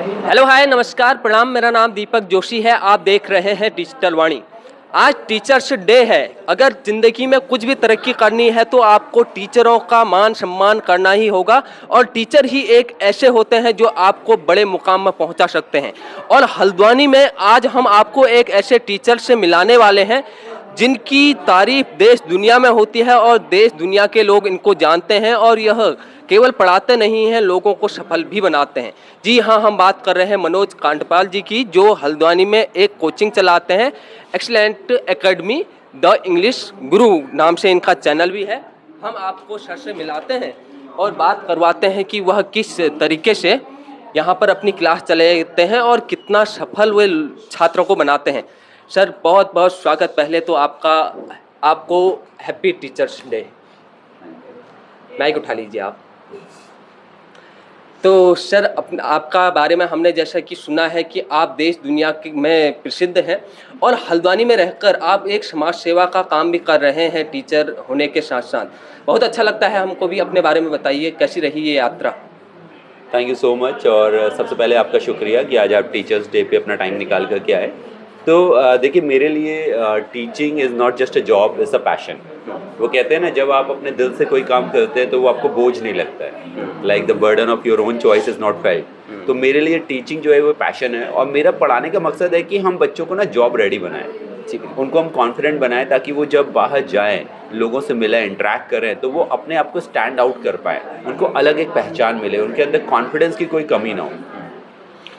Hello hi नमस्कार प्रणाम। मेरा नाम दीपक जोशी है। आप देख रहे हैं डिजिटल वाणी। आज टीचर्स डे है। अगर ज़िंदगी में कुछ भी तरक्की करनी है तो आपको टीचरों का मान सम्मान करना ही होगा, और टीचर ही एक ऐसे होते हैं जो आपको बड़े मुकाम में पहुंचा सकते हैं। और हल्द्वानी में आज हम आपको एक ऐसे टीचर से मिलाने वाले हैं जिनकी तारीफ देश दुनिया में होती है और देश दुनिया के लोग इनको जानते हैं, और यह केवल पढ़ाते नहीं हैं, लोगों को सफल भी बनाते हैं। जी हाँ, हम बात कर रहे हैं मनोज कांडपाल जी की, जो हल्द्वानी में एक कोचिंग चलाते हैं, एक्सीलेंट एकेडमी द इंग्लिश गुरु नाम से इनका चैनल भी है। हम आपको सर से मिलाते हैं और बात करवाते हैं कि वह किस तरीके से यहाँ पर अपनी क्लास चलाते हैं और कितना सफल वे छात्रों को बनाते हैं। सर बहुत बहुत स्वागत। पहले तो आपको हैप्पी टीचर्स डे। माइक उठा लीजिए आप। तो सर आपका बारे में हमने जैसा कि सुना है कि आप देश दुनिया में प्रसिद्ध हैं, और हल्द्वानी में रहकर आप एक समाज सेवा का काम भी कर रहे हैं टीचर होने के साथ साथ। बहुत अच्छा लगता है हमको भी। अपने बारे में बताइए, कैसी रही ये यात्रा? Thank you so much. और सबसे पहले आपका शुक्रिया कि आज आप टीचर्स डे पे अपना टाइम निकाल कर के आए। तो देखिए, मेरे लिए teaching is not just a job, is a passion. वो कहते हैं ना, जब आप अपने दिल से कोई काम करते हैं तो वो आपको बोझ नहीं लगता है। Like the burden of your own choice is not felt. तो मेरे लिए टीचिंग जो है वो पैशन है, और मेरा पढ़ाने का मकसद है कि हम बच्चों को ना जॉब रेडी बनाएं, उनको हम कॉन्फिडेंट बनाएं, ताकि वो जब बाहर जाएं, लोगों से मिलें, इंटरेक्ट करें, तो वो अपने आप को स्टैंड आउट कर पाएँ, उनको अलग एक पहचान मिले, उनके अंदर कॉन्फिडेंस की कोई कमी ना हो।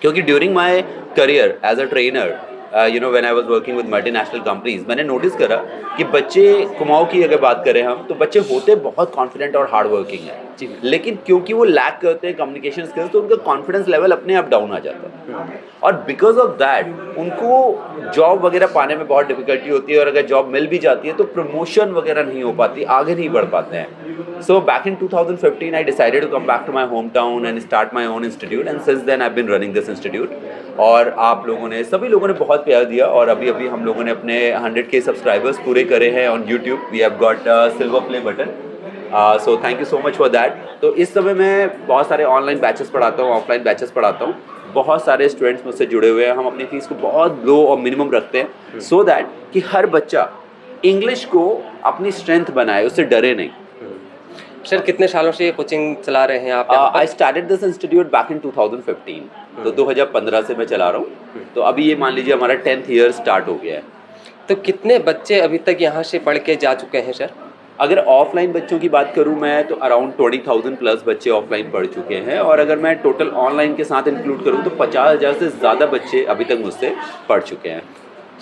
क्योंकि during my career as a trainer, when I was working with multinational companies, मैंने नोटिस करा कि बच्चे, कुमाऊं की अगर बात करें हम, तो बच्चे होते बहुत कॉन्फिडेंट और हार्ड वर्किंग है, लेकिन क्योंकि वो लैक करते हैं कम्युनिकेशन स्किल्स, तो उनका कॉन्फिडेंस लेवल अपने आप डाउन आ जाता है, और बिकॉज ऑफ दैट उनको जॉब वगैरह पाने में बहुत डिफिकल्टी होती है, और अगर जॉब मिल भी जाती है तो प्रमोशन वगैरह नहीं हो पाती, आगे नहीं बढ़ पाते हैं। So back in 2015 I decided to come back to my home town and start my own institute, and since then I been running this institute. और आप लोगों ने, सभी लोगों ने बहुत प्यार दिया, और अभी अभी हम लोगों ने अपने 100K सब्सक्राइबर्स पूरे करे हैं on YouTube. We have got silver play button, so thank you so much for that. तो इस समय मैं बहुत सारे ऑनलाइन बैचेस पढ़ाता हूँ, ऑफलाइन बैचेस पढ़ाता हूँ। बहुत सारे स्टूडेंट्स मुझसे जुड़े हुए हैं। हम अपनी फीस को बहुत लो और मिनिमम रखते हैं, सो दैट कि हर बच्चा इंग्लिश को अपनी स्ट्रेंथ बनाए, उससे डरे नहीं। सर कितने सालों से ये कोचिंग चला रहे हैं आप? I started this institute back in 2015, तो 2015 से मैं चला रहा हूँ। तो अभी ये मान लीजिए हमारा 10th ईयर स्टार्ट हो गया है। तो कितने बच्चे अभी तक यहाँ से पढ़ के जा चुके हैं सर? अगर ऑफलाइन बच्चों की बात करूं मैं, तो अराउंड 20,000 प्लस बच्चे ऑफलाइन पढ़ चुके हैं, और अगर मैं टोटल ऑनलाइन के साथ इंक्लूड करूं तो 50,000 से ज़्यादा बच्चे अभी तक मुझसे पढ़ चुके हैं।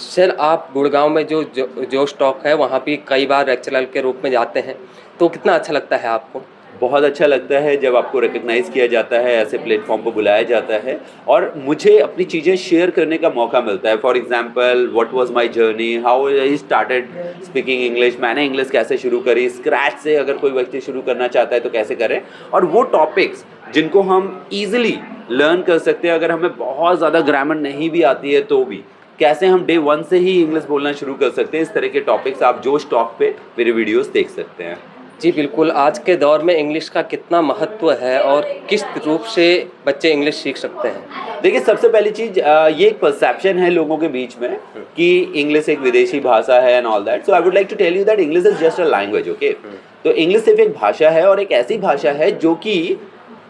सर आप गुड़गांव में जो स्टॉक है वहाँ भी कई बार लेक्चरर के रूप में जाते हैं, तो कितना अच्छा लगता है आपको? बहुत अच्छा लगता है जब आपको रिकग्नाइज़ किया जाता है, ऐसे प्लेटफॉर्म पर बुलाया जाता है, और मुझे अपनी चीज़ें शेयर करने का मौका मिलता है। For example, what was my journey, how I started speaking English, मैंने इंग्लिश कैसे शुरू करी, स्क्रैच से अगर कोई व्यक्ति शुरू करना चाहता है तो कैसे करें, और वो टॉपिक्स जिनको हम ईजिली लर्न कर सकते हैं, अगर हमें बहुत ज़्यादा ग्रामर नहीं भी आती है तो भी कैसे हम डे 1 से ही इंग्लिश बोलना शुरू कर सकते हैं, इस तरह के टॉपिक्स आप जो स्टॉक पे मेरे वीडियोस देख सकते हैं। जी बिल्कुल। आज के दौर में इंग्लिश का कितना महत्व है और किस रूप से बच्चे इंग्लिश सीख सकते हैं? देखिए, सबसे पहली चीज़, ये एक परसेप्शन है लोगों के बीच में कि इंग्लिश एक विदेशी भाषा है and all that. So I would like to tell you that English is just a language, okay. तो इंग्लिश सिर्फ एक भाषा है, और एक ऐसी भाषा है जो कि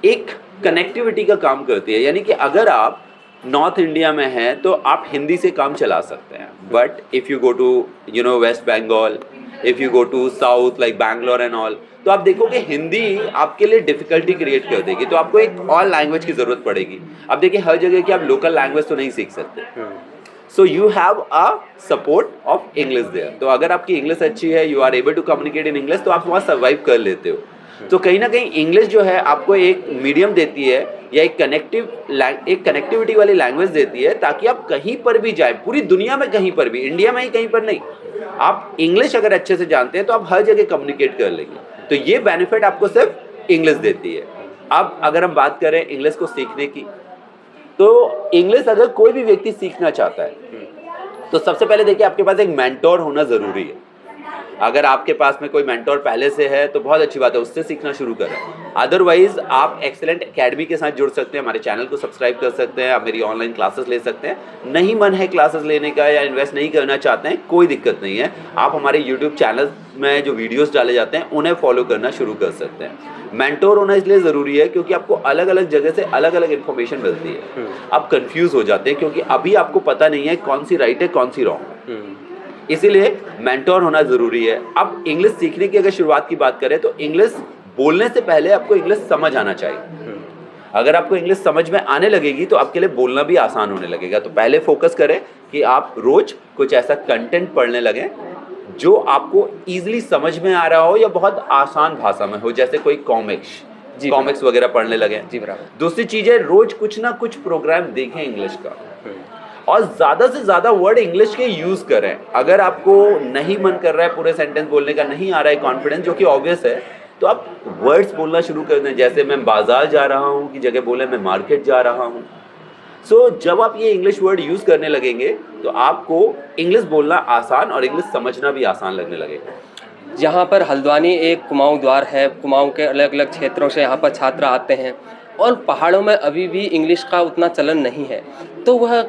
एक कनेक्टिविटी का काम करती है। यानी कि अगर आप नॉर्थ इंडिया में हैं तो आप हिंदी से काम चला सकते हैं, but if you go to West Bengal, if you go to south like Bangalore and all, तो आप देखोगे हिंदी आपके लिए डिफिकल्टी क्रिएट कर देगी, तो आपको एक और लैंग्वेज की ज़रूरत पड़ेगी। अब देखिए, हर जगह की आप लोकल लैंग्वेज तो नहीं सीख सकते, so you have a support of English there. तो अगर आपकी इंग्लिश अच्छी है, you are able to communicate in English, तो आप वहाँ सर्वाइव कर लेते हो। तो कहीं ना कहीं इंग्लिश जो है आपको एक मीडियम देती है, या एक कनेक्टिविटी वाली लैंग्वेज देती है, ताकि आप कहीं पर भी जाए, पूरी दुनिया में कहीं पर भी, इंडिया में ही कहीं पर नहीं, आप इंग्लिश अगर अच्छे से जानते हैं तो आप हर जगह कम्युनिकेट कर लेंगे। तो ये बेनिफिट आपको सिर्फ इंग्लिश देती है। अब अगर हम बात करें इंग्लिश को सीखने की, तो इंग्लिश अगर कोई भी व्यक्ति सीखना चाहता है तो सबसे पहले देखिए, आपके पास एक मेंटोर होना ज़रूरी है। अगर आपके पास में कोई मेंटोर पहले से है तो बहुत अच्छी बात है, उससे सीखना शुरू करें। अदरवाइज आप एक्सेलेंट एकेडमी के साथ जुड़ सकते हैं, हमारे चैनल को सब्सक्राइब कर सकते हैं, आप मेरी ऑनलाइन क्लासेस ले सकते हैं। नहीं मन है क्लासेस लेने का या इन्वेस्ट नहीं करना चाहते हैं, कोई दिक्कत नहीं है, आप हमारे यूट्यूब चैनल में जो वीडियोस डाले जाते हैं उन्हें फॉलो करना शुरू कर सकते हैं। मेंटोर होना इसलिए ज़रूरी है क्योंकि आपको अलग अलग जगह से अलग अलग इन्फॉर्मेशन मिलती है। आप कंफ्यूज हो जाते हैं क्योंकि अभी आपको पता नहीं है कौन सी राइट है कौन सी रॉन्ग है, इसीलिए मेंटोर होना ज़रूरी है। अब इंग्लिश सीखने की अगर शुरुआत की बात करें तो इंग्लिश बोलने से पहले आपको इंग्लिश समझ आना चाहिए। अगर आपको इंग्लिश समझ में आने लगेगी तो आपके लिए बोलना भी आसान होने लगेगा। तो पहले फोकस करें कि आप रोज़ कुछ ऐसा कंटेंट पढ़ने लगें जो आपको ईजिली समझ में आ रहा हो या बहुत आसान भाषा में हो, जैसे कोई कॉमिक्स वगैरह पढ़ने लगे। जी बराबर। दूसरी चीज़ है, रोज कुछ ना कुछ प्रोग्राम देखें इंग्लिश का और ज़्यादा से ज़्यादा वर्ड इंग्लिश के यूज़ करें। अगर आपको नहीं मन कर रहा है पूरे सेंटेंस बोलने का, नहीं आ रहा है कॉन्फिडेंस, जो कि ऑब्वियस है, तो आप वर्ड्स बोलना शुरू कर दें। जैसे मैं बाजार जा रहा हूँ की जगह बोले मैं मार्केट जा रहा हूँ। जब आप ये इंग्लिश वर्ड यूज़ करने लगेंगे तो आपको इंग्लिश बोलना आसान और इंग्लिश समझना भी आसान लगने लगेगा। यहाँ पर हल्द्वानी एक कुमाऊं द्वार है, कुमाऊं के अलग अलग क्षेत्रों से यहाँ पर छात्र आते हैं और पहाड़ों में अभी भी इंग्लिश का उतना चलन नहीं है, तो वह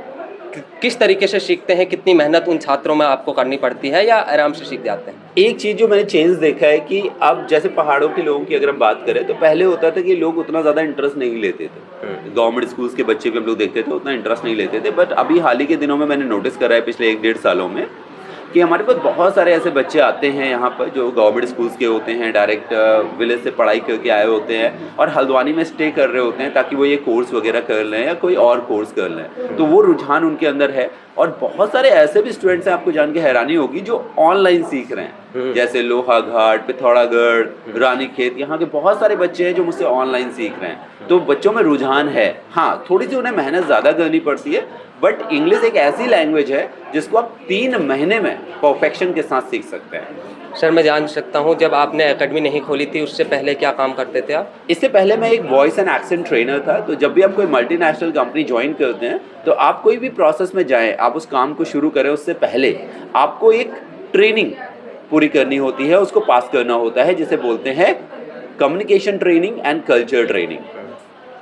किस तरीके से सीखते हैं? कितनी मेहनत उन छात्रों में आपको करनी पड़ती है या आराम से सीख जाते हैं? एक चीज़ जो मैंने चेंज देखा है कि अब जैसे पहाड़ों के लोगों की अगर हम बात करें तो पहले होता था कि लोग उतना ज़्यादा इंटरेस्ट नहीं लेते थे। गवर्नमेंट स्कूल्स के बच्चे भी हम लोग देखते थे, उतना इंटरेस्ट नहीं लेते थे। बट अभी हाल ही के दिनों में मैंने नोटिस करा है पिछले 1-1.5 सालों में कि हमारे पास बहुत सारे ऐसे बच्चे आते हैं यहाँ पर जो गवर्नमेंट स्कूल्स के होते हैं, डायरेक्ट विलेज से पढ़ाई करके आए होते हैं और हल्द्वानी में स्टे कर रहे होते हैं ताकि वो ये कोर्स वगैरह कर लें या कोई और कोर्स कर लें। तो वो रुझान उनके अंदर है और बहुत सारे ऐसे भी स्टूडेंट्स हैं, आपको जान के हैरानी होगी, जो ऑनलाइन सीख रहे हैं। जैसे लोहा घाट, पिथौरागढ़, रानीखेत, यहाँ के बहुत सारे बच्चे हैं जो मुझसे ऑनलाइन सीख रहे हैं। तो बच्चों में रुझान है। हाँ, थोड़ी सी उन्हें मेहनत ज़्यादा करनी पड़ती है, बट इंग्लिश एक ऐसी लैंग्वेज है जिसको आप 3 महीने में परफेक्शन के साथ सीख सकते हैं। सर मैं जान सकता हूँ, जब आपने एकेडमी नहीं खोली थी उससे पहले क्या काम करते थे आप? इससे पहले मैं एक वॉइस एंड एक्सेंट ट्रेनर था। तो जब भी आप कोई मल्टीनेशनल कंपनी ज्वाइन करते हैं तो आप कोई भी प्रोसेस में जाएं, आप उस काम को शुरू करें उससे पहले आपको एक ट्रेनिंग पूरी करनी होती है, उसको पास करना होता है, जिसे बोलते हैं communication training and culture training,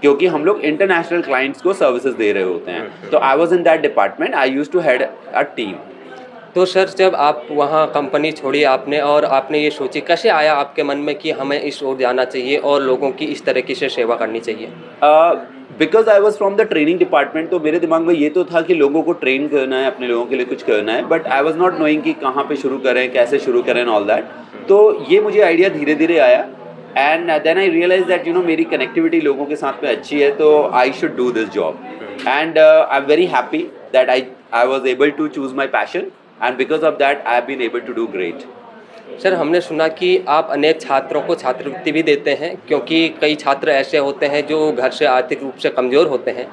क्योंकि हम लोग इंटरनेशनल क्लाइंट्स को सर्विसेज दे रहे होते हैं। तो I was in that department, I used to head a team. तो सर जब आप वहाँ कंपनी छोड़ी आपने और आपने ये सोची, कैसे आया आपके मन में कि हमें इस ओर जाना चाहिए और लोगों की इस तरीके से सेवा करनी चाहिए? Because I was from the training department, तो मेरे दिमाग में ये तो था कि लोगों को ट्रेन करना है, अपने लोगों के लिए कुछ करना है, but I was not knowing कि कहाँ पे शुरू करें, कैसे शुरू करें, ऑल दैट। तो ये मुझे आइडिया धीरे धीरे आया and then I realise that मेरी कनेक्टिविटी लोगों के साथ में अच्छी है, तो I should do this job and I am very happy that I was able to choose my passion and because of that I have been able to do great. Sir हमने सुना कि आप अनेक छात्रों को छात्रवृत्ति भी देते हैं, क्योंकि कई छात्र ऐसे होते हैं जो घर से आर्थिक रूप से कमज़ोर होते हैं,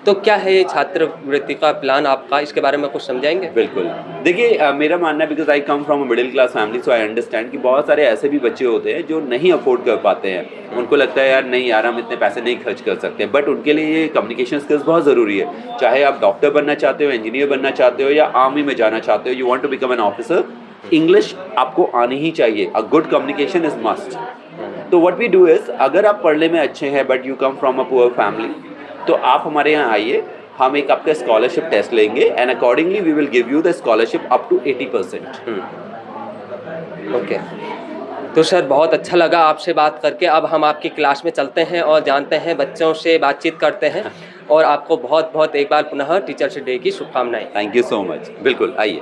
तो क्या है ये छात्रवृत्ति का प्लान आपका, इसके बारे में कुछ समझाएंगे? बिल्कुल, देखिए मेरा मानना है, because I come from a middle class family, so I understand कि बहुत सारे ऐसे भी बच्चे होते हैं जो नहीं अफोर्ड कर पाते हैं। उनको लगता है यार नहीं यार हम इतने पैसे नहीं खर्च कर सकते, बट उनके लिए ये कम्युनिकेशन स्किल्स बहुत ज़रूरी है। चाहे आप डॉक्टर बनना चाहते हो, इंजीनियर बनना चाहते हो या आर्मी में जाना चाहते हो, you want to become an officer, English आपको आनी ही चाहिए। A good communication is must. तो व्हाट वी डू इज, अगर आप पढ़ने में अच्छे हैं but you come from a poor family, तो आप हमारे यहाँ आइए, हम एक आपका स्कॉलरशिप टेस्ट लेंगे and accordingly we will give you the scholarship up to 80%। Okay, तो सर बहुत अच्छा लगा आपसे बात करके। अब हम आपकी क्लास में चलते हैं और जानते हैं, बच्चों से बातचीत करते हैं और आपको बहुत बहुत एक बार पुनः टीचर्स डे की शुभकामनाएं। Thank you so much. बिल्कुल आइए।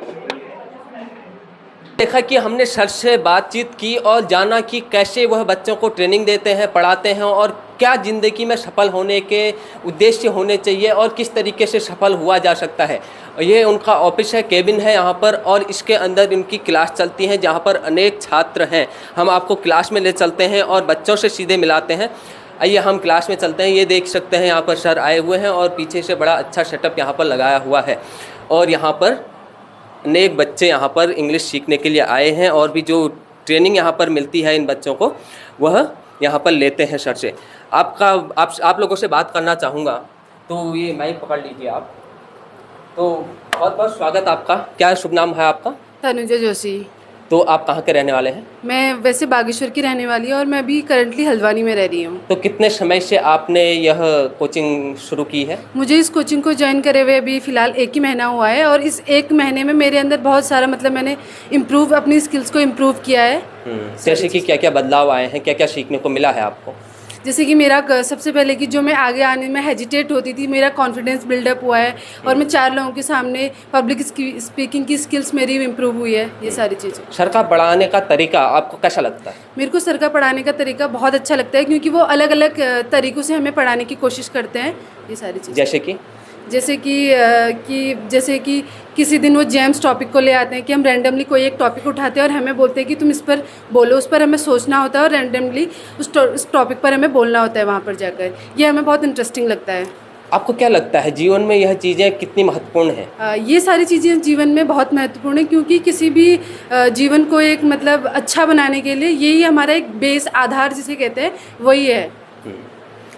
देखा कि हमने सर से बातचीत की और जाना कि कैसे वह बच्चों को ट्रेनिंग देते हैं, पढ़ाते हैं और क्या ज़िंदगी में सफल होने के उद्देश्य होने चाहिए और किस तरीके से सफल हुआ जा सकता है। ये उनका ऑफिस है, केबिन है यहाँ पर, और इसके अंदर इनकी क्लास चलती है जहाँ पर अनेक छात्र हैं। हम आपको क्लास में ले चलते हैं और बच्चों से सीधे मिलाते हैं। आइए हम क्लास में चलते हैं। ये देख सकते हैं यहाँ पर सर आए हुए हैं और पीछे से बड़ा अच्छा सेटअप यहाँ पर लगाया हुआ है और यहाँ पर अनेक बच्चे यहाँ पर इंग्लिश सीखने के लिए आए हैं और भी जो ट्रेनिंग यहाँ पर मिलती है इन बच्चों को, वह यहाँ पर लेते हैं सर से। आप लोगों से बात करना चाहूँगा, तो ये माइक पकड़ लीजिए आप। तो बहुत बहुत स्वागत आपका। क्या शुभ नाम है आपका? तनुजा जोशी। तो आप कहाँ के रहने वाले हैं? मैं वैसे बागेश्वर की रहने वाली हूँ और मैं अभी करंटली हल्द्वानी में रह रही हूँ। तो कितने समय से आपने यह कोचिंग शुरू की है? मुझे इस कोचिंग को ज्वाइन करे हुए अभी फ़िलहाल 1 ही महीना हुआ है और इस 1 महीने में मेरे अंदर बहुत सारा मतलब मैंने अपनी स्किल्स को इम्प्रूव किया है। जैसे कि क्या क्या बदलाव आए हैं, क्या क्या सीखने को मिला है आपको? जैसे कि सबसे पहले कि जो मैं आगे आने में हेजिटेट होती थी, मेरा कॉन्फिडेंस बिल्डअप हुआ है और मैं 4 लोगों के सामने पब्लिक स्पीकिंग की स्किल्स मेरी इम्प्रूव हुई है। ये सारी चीज़ें। सर का पढ़ाने का तरीका आपको कैसा लगता है? मेरे को सर का पढ़ाने का तरीका बहुत अच्छा लगता है क्योंकि वो अलग अलग तरीक़ों से हमें पढ़ाने की कोशिश करते हैं। ये सारी चीज़ें जैसे कि किसी दिन वो जेम्स टॉपिक को ले आते हैं कि हम रैंडमली कोई एक टॉपिक उठाते हैं और हमें बोलते हैं कि तुम इस पर बोलो, उस पर हमें सोचना होता है और रैंडमली उस टॉपिक पर हमें बोलना होता है वहाँ पर जाकर। ये हमें बहुत इंटरेस्टिंग लगता है। आपको क्या लगता है जीवन में यह चीज़ें कितनी महत्वपूर्ण हैं? ये सारी चीज़ें जीवन में बहुत महत्वपूर्ण है क्योंकि किसी भी जीवन को एक मतलब अच्छा बनाने के लिए यही हमारा एक बेस आधार जिसे कहते हैं वही है।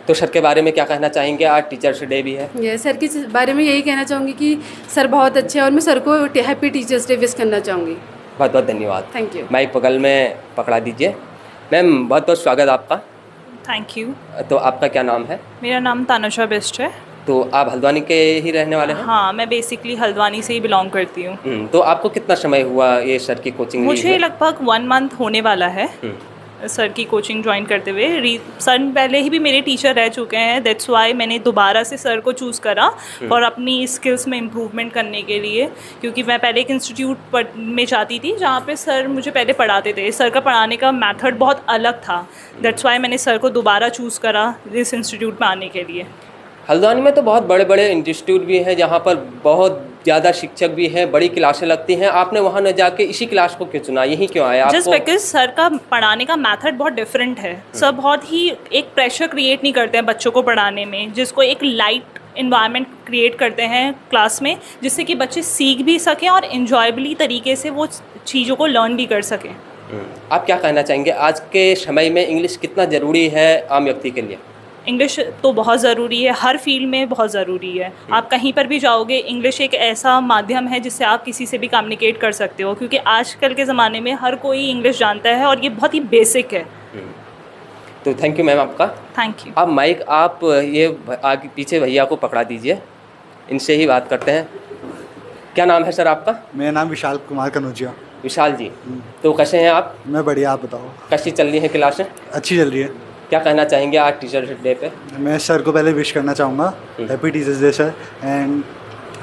तो सर के बारे में क्या कहना चाहेंगे? आज टीचर्स डे भी है। ये सर के बारे में यही कहना चाहूँगी कि सर बहुत अच्छे हैं और मैं सर को हैप्पी टीचर्स डे विश करना चाहूँगी। बहुत बहुत धन्यवाद। Thank you. माइक बगल में पकड़ा दीजिए। मैम बहुत बहुत स्वागत आपका। Thank you. तो आपका क्या नाम है? मेरा नाम तानुषा बिस्ट है। तो आप हल्द्वानी के ही रहने वाले हैं? हाँ, मैं बेसिकली हल्द्वानी से ही बिलोंग करती हूँ। तो आपको कितना समय हुआ ये सर की कोचिंग? मुझे लगभग 1 मंथ होने वाला है सर की कोचिंग ज्वाइन करते हुए। सर पहले ही भी मेरे टीचर रह चुके हैं, दैट्स वाई मैंने दोबारा से सर को चूज़ करा और अपनी स्किल्स में इम्प्रूवमेंट करने के लिए, क्योंकि मैं पहले एक इंस्टीट्यूट में जाती थी जहाँ पे सर मुझे पहले पढ़ाते थे। सर का पढ़ाने का मेथड बहुत अलग था, दैट्स वाई मैंने सर को दोबारा चूज़ करा इस इंस्टीट्यूट में आने के लिए। हल्द्वानी में तो बहुत बड़े बड़े इंस्टीट्यूट भी हैं जहाँ पर बहुत ज़्यादा शिक्षक भी हैं, बड़ी क्लासें लगती हैं। आपने वहाँ न जाके इसी क्लास को क्यों चुना, यही क्यों आया आपको? जस्ट बिकॉज सर का पढ़ाने का मेथड बहुत डिफरेंट है। सर बहुत ही एक प्रेशर क्रिएट नहीं करते हैं बच्चों को पढ़ाने में, जिसको एक लाइट इन्वायरमेंट क्रिएट करते हैं क्लास में, जिससे कि बच्चे सीख भी सकें और इन्जॉयबली तरीके से वो चीज़ों को लर्न भी कर सकें। आप क्या कहना चाहेंगे आज के समय में इंग्लिश कितना ज़रूरी है आम व्यक्ति के लिए? इंग्लिश तो बहुत ज़रूरी है, हर फील्ड में बहुत ज़रूरी है। आप कहीं पर भी जाओगे, इंग्लिश एक ऐसा माध्यम है जिससे आप किसी से भी कम्युनिकेट कर सकते हो, क्योंकि आजकल के ज़माने में हर कोई इंग्लिश जानता है और ये बहुत ही बेसिक है। तो थैंक यू मैम आपका। Thank you. अब माइक आप ये आगे पीछे भैया को पकड़ा दीजिए, इनसे ही बात करते हैं। क्या नाम है सर आपका? मेरा नाम विशाल कुमार कनौजिया। विशाल जी, तो कैसे हैं आप? मैं बढ़िया, आप बताओ। कैसी चल रही है क्लासें? अच्छी चल रही है। क्या कहना चाहेंगे आज टीचर्स डे पे? मैं सर को पहले विश करना चाहूँगा, happy teachers day sir. And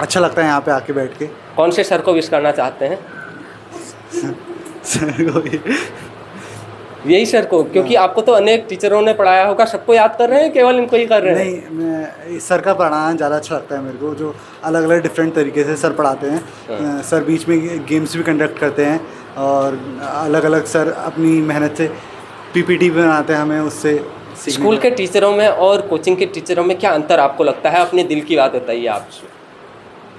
अच्छा लगता है यहाँ पे आके बैठ के। कौन से सर को विश करना चाहते हैं? सर को यही सर को, क्योंकि आपको तो अनेक टीचरों ने पढ़ाया होगा, सबको याद कर रहे हैं केवल इनको ही कर रहे हैं? नहीं, मैं सर का पढ़ाना ज़्यादा अच्छा लगता है मेरे को, जो अलग अलग डिफरेंट तरीके से सर पढ़ाते हैं। सर बीच में गेम्स भी कंडक्ट करते हैं और अलग अलग सर अपनी मेहनत से पीपीटी बनाते हैं हमें, उससे स्कूल के टीचरों में और कोचिंग के टीचरों में क्या अंतर आपको लगता है? अपने दिल की बात बताइए आप।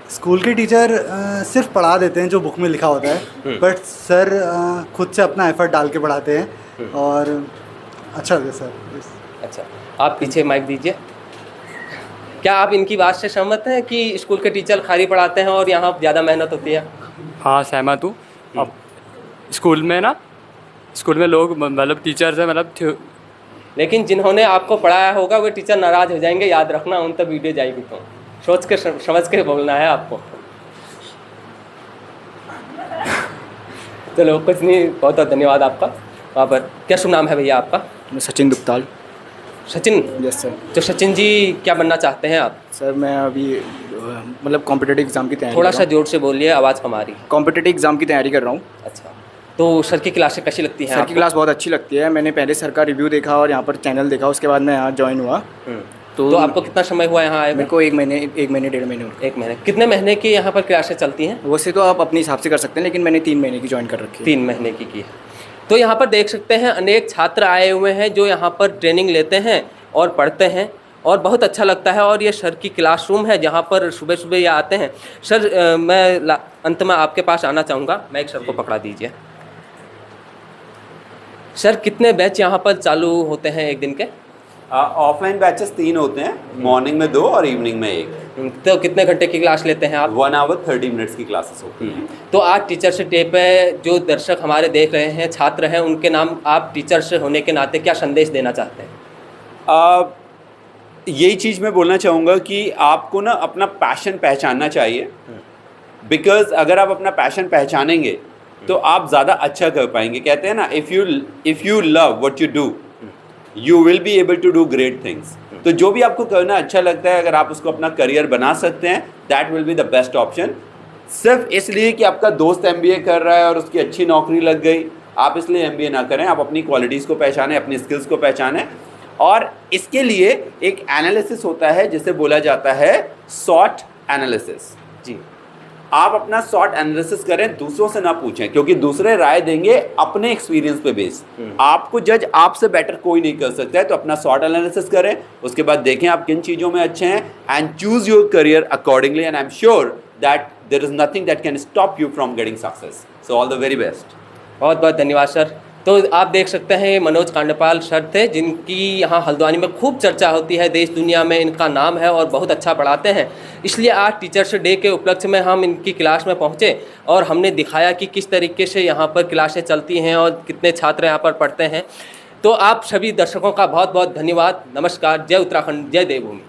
स्कूल के टीचर सिर्फ पढ़ा देते हैं जो बुक में लिखा होता है, बट सर खुद से अपना एफर्ट डाल के पढ़ाते हैं और अच्छा लगता है सर। अच्छा, आप पीछे माइक दीजिए। क्या आप इनकी बात से सहमत हैं कि स्कूल के टीचर खाली पढ़ाते हैं और यहाँ ज़्यादा मेहनत होती है? हाँ, सहमत हूँ। अब स्कूल में लोग मतलब टीचर्स हैं, मतलब लेकिन जिन्होंने आपको पढ़ाया होगा वो टीचर नाराज़ हो जाएंगे, याद रखना, उन तक वीडियो जाएगी तो सोच के समझ के बोलना है आपको। चलो कुछ नहीं, बहुत बहुत धन्यवाद आपका। वहाँ पर क्या शुभ नाम है भैया आपका? मैं सचिन दुक्ताल। सचिन? Yes sir. तो सचिन जी क्या बनना चाहते हैं आप? सर मैं अभी मतलब कॉम्पिटिटिव एग्ज़ाम की तैयारी थोड़ा सा जोर से बोलिए, आवाज़ कम आ रही है। कॉम्पिटिटिव एग्ज़ाम की तैयारी कर रहा हूँ। अच्छा, तो सर की क्लासें कैसी लगती हैं? सर की क्लास बहुत अच्छी लगती है। मैंने पहले सर का रिव्यू देखा और यहाँ पर चैनल देखा, उसके बाद मैं यहाँ ज्वाइन हुआ। तो आपको कितना समय हुआ यहाँ आए? मेरे को 1 महीने 1.5 महीने। 1 महीने। कितने महीने की यहाँ पर क्लासें चलती हैं? वैसे तो आप अपने हिसाब से कर सकते हैं, लेकिन मैंने 3 महीने की ज्वाइन कर रखी है। 3 महीने की है। तो यहाँ पर देख सकते हैं अनेक छात्र आए हुए हैं जो यहाँ पर ट्रेनिंग लेते हैं और पढ़ते हैं और बहुत अच्छा लगता है। और ये सर की क्लासरूम है जहाँ पर सुबह सुबह ये आते हैं। सर मैं अंत में आपके पास आना चाहूँगा, मैं एक सर को पकड़ा दीजिए। सर कितने बैच यहाँ पर चालू होते हैं एक दिन के? ऑफलाइन बैचेस 3 होते हैं, मॉर्निंग में 2 और इवनिंग में 1। तो कितने घंटे की क्लास लेते हैं आप? 1 आवर 30 मिनट्स की क्लासेस होती हैं। तो आज टीचर्स डे पे जो दर्शक हमारे देख रहे हैं, छात्र हैं, उनके नाम आप टीचर्स होने के नाते क्या संदेश देना चाहते हैं? यही चीज़ मैं बोलना चाहूँगा कि आपको ना अपना पैशन पहचानना चाहिए, बिकॉज अगर आप अपना पैशन पहचानेंगे तो आप ज़्यादा अच्छा कर पाएंगे। कहते हैं ना, if you love what you do you will be able to do great things. तो जो भी आपको करना अच्छा लगता है, अगर आप उसको अपना करियर बना सकते हैं, that will be the best option. सिर्फ इसलिए कि आपका दोस्त MBA कर रहा है और उसकी अच्छी नौकरी लग गई, आप इसलिए MBA ना करें। आप अपनी क्वालिटीज़ को पहचानें, अपनी स्किल्स को पहचानें, और इसके लिए एक एनालिसिस होता है जिसे बोला जाता है SWOT एनालिसिस। जी, आप अपना SWOT एनालिसिस करें, दूसरों से ना पूछें, क्योंकि दूसरे राय देंगे अपने एक्सपीरियंस पे बेस। आपको जज आपसे बेटर कोई नहीं कर सकता है। तो अपना SWOT एनालिसिस करें, उसके बाद देखें आप किन चीज़ों में अच्छे हैं, and choose your career accordingly, and I am sure that there is nothing that can stop you from getting success. So all the very best. बहुत बहुत धन्यवाद सर। तो आप देख सकते हैं ये मनोज कांडपाल सर थे, जिनकी यहाँ हल्द्वानी में खूब चर्चा होती है, देश दुनिया में इनका नाम है और बहुत अच्छा पढ़ाते हैं। इसलिए आज टीचर्स डे के उपलक्ष्य में हम इनकी क्लास में पहुँचे और हमने दिखाया कि किस तरीके से यहाँ पर क्लासें चलती हैं और कितने छात्र यहाँ पर पढ़ते हैं। तो आप सभी दर्शकों का बहुत बहुत धन्यवाद। नमस्कार। जय उत्तराखंड, जय देवभूमि।